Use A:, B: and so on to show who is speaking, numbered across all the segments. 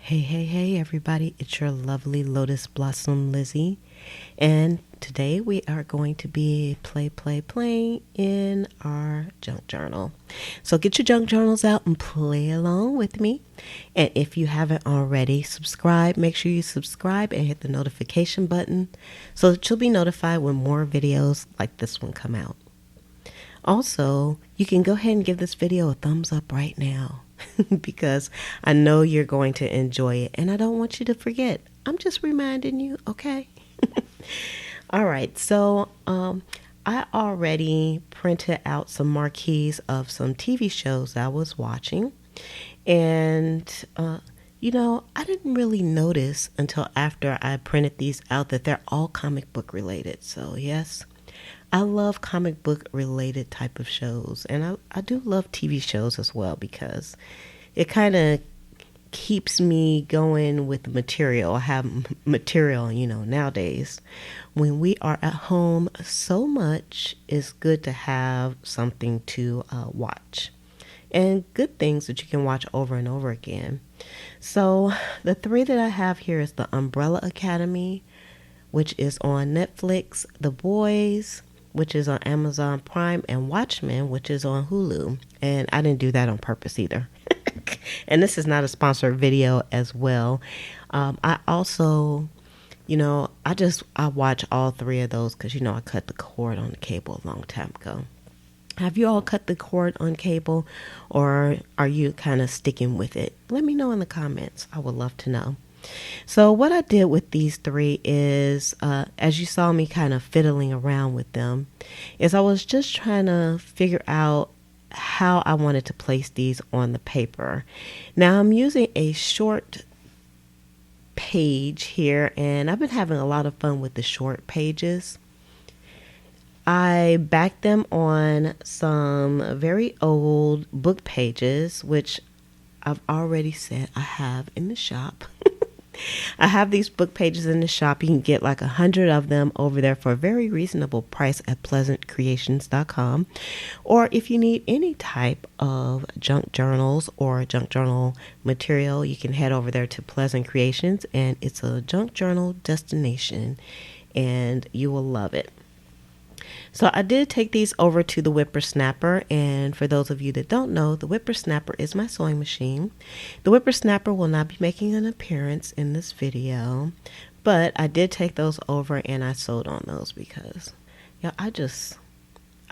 A: Hey, everybody. It's your lovely Lotus Blossom Lizzie. And today we are going to be playing in our junk journal. So get your junk journals out and play along with me. And if you haven't already, subscribe. Make sure you subscribe and hit the notification button so that you'll be notified when more videos like this one come out. Also, you can go ahead and give this video a thumbs up right now. Because I know you're going to enjoy it and I don't want you to forget. I'm just reminding you, okay? All right, so I already printed out some marquees of some TV shows I was watching. And, I didn't really notice until after I printed these out that they're all comic book related. So, yes. I love comic book related type of shows, and I do love TV shows as well because it kind of keeps me going with the material. I have material, nowadays when we are at home so much, it's good to have something to watch and good things that you can watch over and over again. So the three that I have here is The Umbrella Academy, which is on Netflix, The Boys, which is on Amazon Prime, and Watchmen, which is on Hulu. And I didn't do that on purpose either. And this is not a sponsored video as well. I also, I watch all three of those because, I cut the cord on the cable a long time ago. Have you all cut the cord on cable, or are you kind of sticking with it? Let me know in the comments. I would love to know. So what I did with these three is, as you saw me kind of fiddling around with them, is I was just trying to figure out how I wanted to place these on the paper. Now I'm using a short page here, and I've been having a lot of fun with the short pages. I backed them on some very old book pages, which I've already said I have in the shop. I have these book pages in the shop. You can get like 100 of them over there for a very reasonable price at pleasantcreations.com. Or if you need any type of junk journals or junk journal material, you can head over there to Pleasant Creations, and it's a junk journal destination, and you will love it. So I did take these over to the Whippersnapper, and for those of you that don't know, the Whippersnapper is my sewing machine. The Whippersnapper will not be making an appearance in this video, but I did take those over and I sewed on those because, I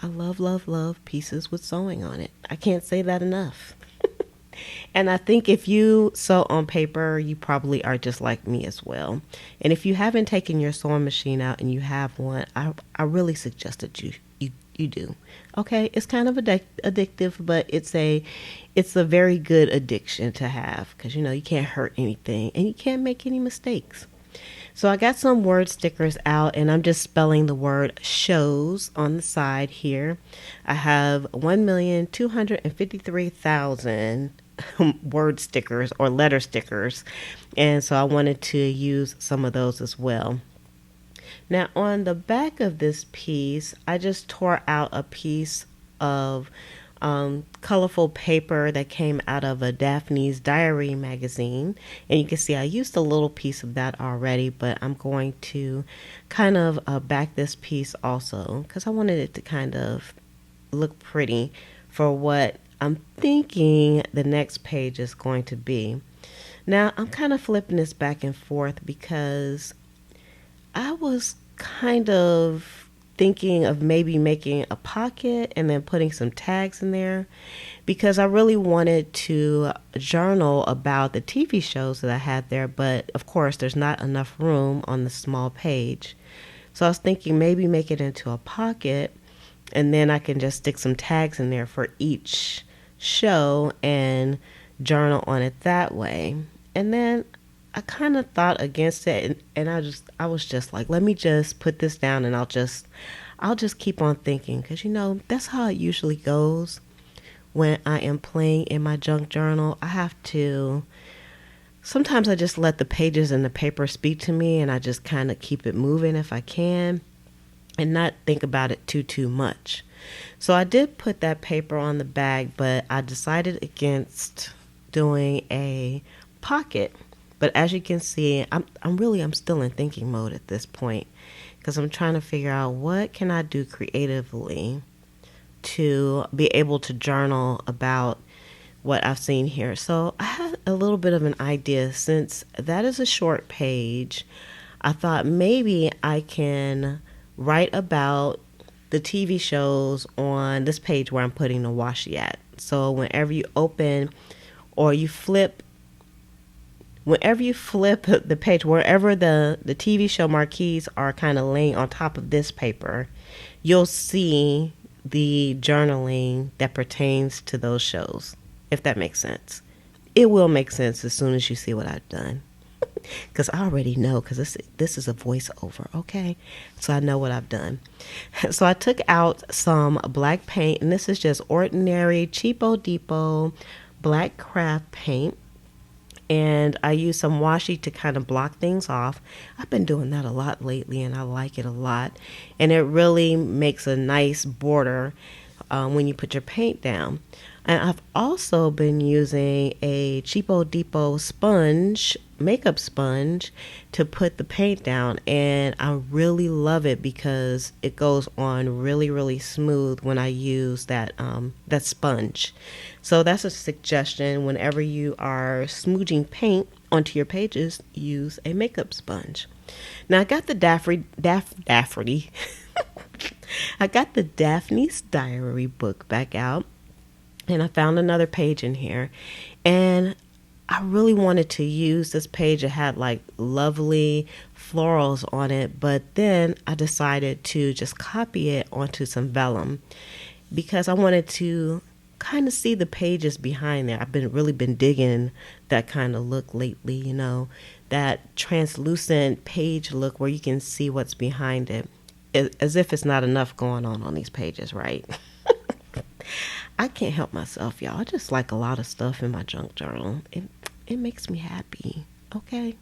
A: love pieces with sewing on it. I can't say that enough. And I think if you sew on paper, you probably are just like me as well. And if you haven't taken your sewing machine out and you have one, I really suggest that you do. Okay, it's kind of addictive, but it's a very good addiction to have because you can't hurt anything and you can't make any mistakes. So I got some word stickers out, and I'm just spelling the word shows on the side here. I have 1,253,000 word stickers or letter stickers, and so I wanted to use some of those as well. Now on the back of this piece, I just tore out a piece of colorful paper that came out of a Daphne's Diary magazine, and you can see I used a little piece of that already, but I'm going to kind of back this piece also because I wanted it to kind of look pretty for what I'm thinking the next page is going to be. Now I'm kind of flipping this back and forth because I was kind of thinking of maybe making a pocket and then putting some tags in there because I really wanted to journal about the TV shows that I had there, but of course there's not enough room on the small page. So I was thinking maybe make it into a pocket and then I can just stick some tags in there for each show and journal on it that way. And then I kind of thought against it, and I was just like, let me just put this down and I'll just keep on thinking because that's how it usually goes when I am playing in my junk journal. Sometimes I just let the pages and the paper speak to me, and I just kind of keep it moving if I can and not think about it too much. So I did put that paper on the bag, but I decided against doing a pocket But as you can see, I'm still in thinking mode at this point, because I'm trying to figure out what can I do creatively to be able to journal about what I've seen here. So I had a little bit of an idea. Since that is a short page, I thought maybe I can write about the TV shows on this page where I'm putting the washi at. So whenever you open or you flip, whenever you flip the page, wherever the TV show marquees are kind of laying on top of this paper, you'll see the journaling that pertains to those shows, if that makes sense. It will make sense as soon as you see what I've done. Because I already know, because this is a voiceover, okay? So I know what I've done. So I took out some black paint, and this is just ordinary Cheapo Depot black craft paint. And I used some washi to kind of block things off. I've been doing that a lot lately, and I like it a lot. And it really makes a nice border when you put your paint down. And I've also been using a Cheapo Depot sponge, makeup sponge, to put the paint down. And I really love it because it goes on really, really smooth when I use that sponge. So that's a suggestion. Whenever you are smooching paint onto your pages, use a makeup sponge. Now I got the Daphne. I got the Daphne's Diary book back out, and I found another page in here, and I really wanted to use this page. It had like lovely florals on it, but then I decided to just copy it onto some vellum because I wanted to kind of see the pages behind there. I've really been digging that kind of look lately, that translucent page look where you can see what's behind it, as if it's not enough going on these pages, right? I can't help myself, y'all. I just like a lot of stuff in my junk journal. It makes me happy, okay?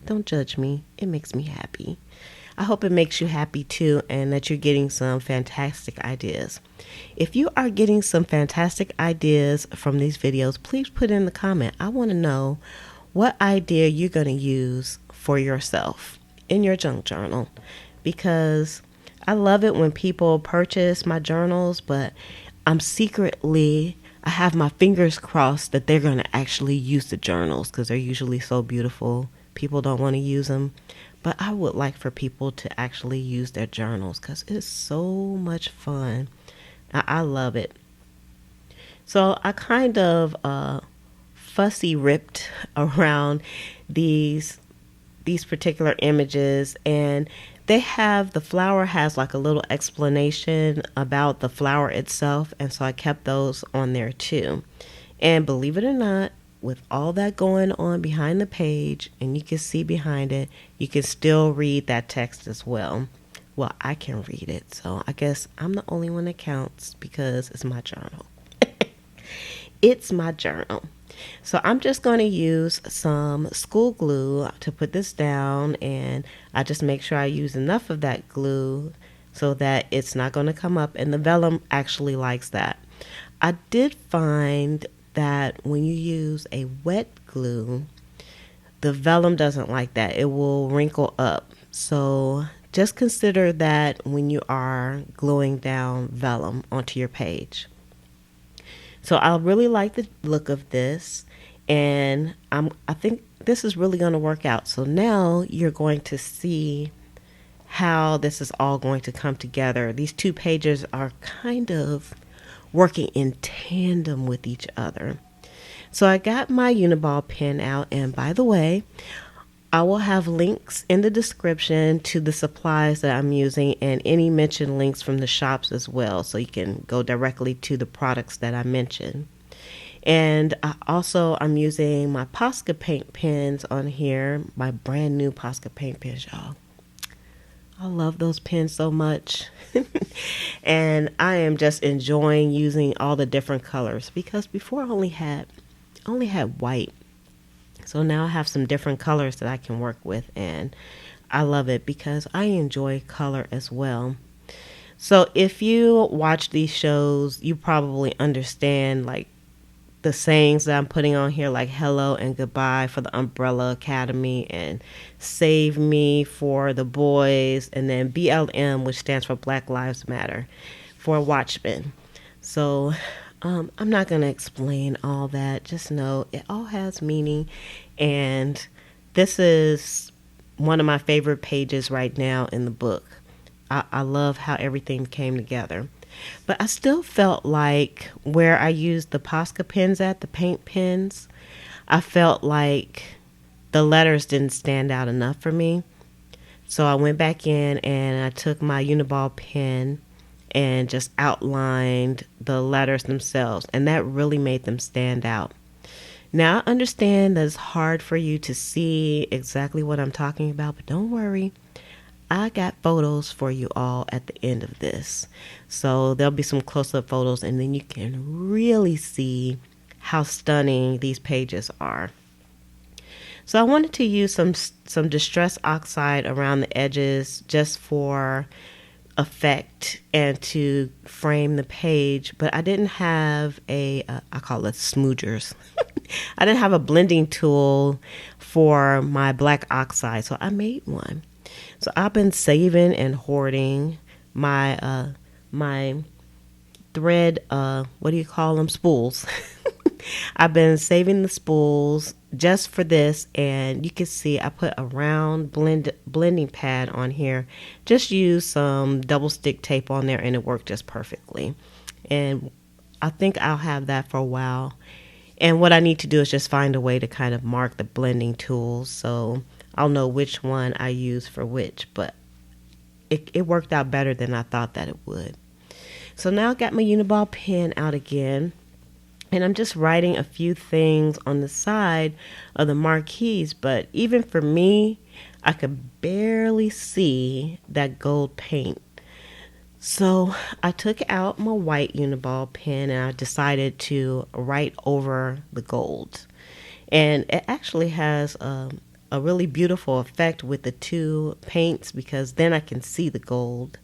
A: Don't judge me. It makes me happy. I hope it makes you happy too, and that you're getting some fantastic ideas. If you are getting some fantastic ideas from these videos, please put in the comment. I want to know what idea you're going to use for yourself in your junk journal, because I love it when people purchase my journals, but I have my fingers crossed that they're going to actually use the journals because they're usually so beautiful. People don't want to use them, but I would like for people to actually use their journals because it's so much fun. I love it. So I kind of fussy ripped around these particular images, and the flower has like a little explanation about the flower itself, and so I kept those on there too. And believe it or not, with all that going on behind the page, and you can see behind it, you can still read that text as well. Well, I can read it, so I guess I'm the only one that counts because it's my journal. It's my journal. So I'm just going to use some school glue to put this down, and I just make sure I use enough of that glue so that it's not going to come up, and the vellum actually likes that. I did find that when you use a wet glue, the vellum doesn't like that. It will wrinkle up. So just consider that when you are gluing down vellum onto your page. So I really like the look of this, and I think this is really going to work out. So now you're going to see how this is all going to come together. These two pages are kind of working in tandem with each other. So I got my Uniball pen out, and by the way, I will have links in the description to the supplies that I'm using and any mentioned links from the shops as well, so you can go directly to the products that I mentioned. And I'm using my Posca paint pens on here, my brand new Posca paint pens, y'all. I love those pens so much. And I am just enjoying using all the different colors, because before I only had white. So now I have some different colors that I can work with, and I love it because I enjoy color as well. So if you watch these shows, you probably understand like the sayings that I'm putting on here, like hello and goodbye for the Umbrella Academy, and save me for the boys, and then BLM, which stands for Black Lives Matter, for Watchmen. So I'm not going to explain all that. Just know it all has meaning. And this is one of my favorite pages right now in the book. I love how everything came together. But I still felt like where I used the Posca pens the paint pens, I felt like the letters didn't stand out enough for me. So I went back in and I took my Uniball pen and just outlined the letters themselves. And that really made them stand out. Now I understand that it's hard for you to see exactly what I'm talking about, but don't worry. I got photos for you all at the end of this. So there'll be some close-up photos, and then you can really see how stunning these pages are. So I wanted to use some Distress Oxide around the edges just for effect and to frame the page, but I didn't have I call it smoochers. I didn't have a blending tool for my black oxide, so I made one. So I've been saving and hoarding my my thread, what do you call them, spools. I've been saving the spools just for this, and you can see I put a round blending pad on here. Just use some double stick tape on there and it worked just perfectly. And I think I'll have that for a while. And what I need to do is just find a way to kind of mark the blending tools so I'll know which one I use for which, but it worked out better than I thought that it would. So now I got my Uniball pen out again, and I'm just writing a few things on the side of the marquees, but even for me, I could barely see that gold paint. So I took out my white Uniball pen and I decided to write over the gold. And it actually has a really beautiful effect with the two paints, because then I can see the gold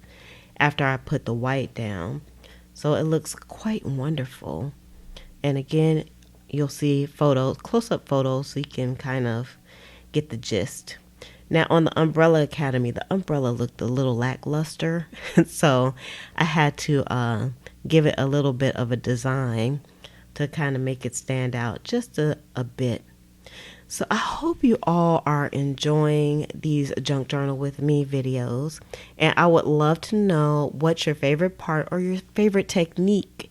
A: after I put the white down. So it looks quite wonderful. And again, you'll see photos, close-up photos, so you can kind of get the gist. Now on the Umbrella Academy, the umbrella looked a little lackluster, so I had to give it a little bit of a design to kind of make it stand out just a bit. So I hope you all are enjoying these Junk Journal with Me videos, and I would love to know what's your favorite part or your favorite technique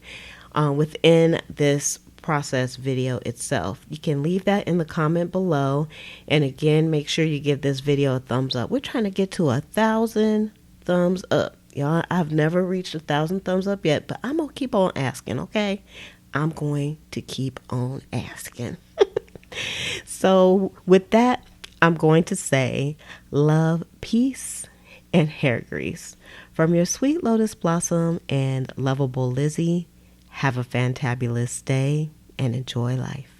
A: within this process video itself. You can leave that in the comment below, and again, make sure you give this video a thumbs up. We're trying to get to 1,000 thumbs up. Y'all, I've never reached 1,000 thumbs up yet, but I'm gonna keep on asking, okay? I'm going to keep on asking. So with that, I'm going to say love, peace, and hair grease. From your sweet Lotus Blossom and lovable Lizzie, have a fantabulous day and enjoy life.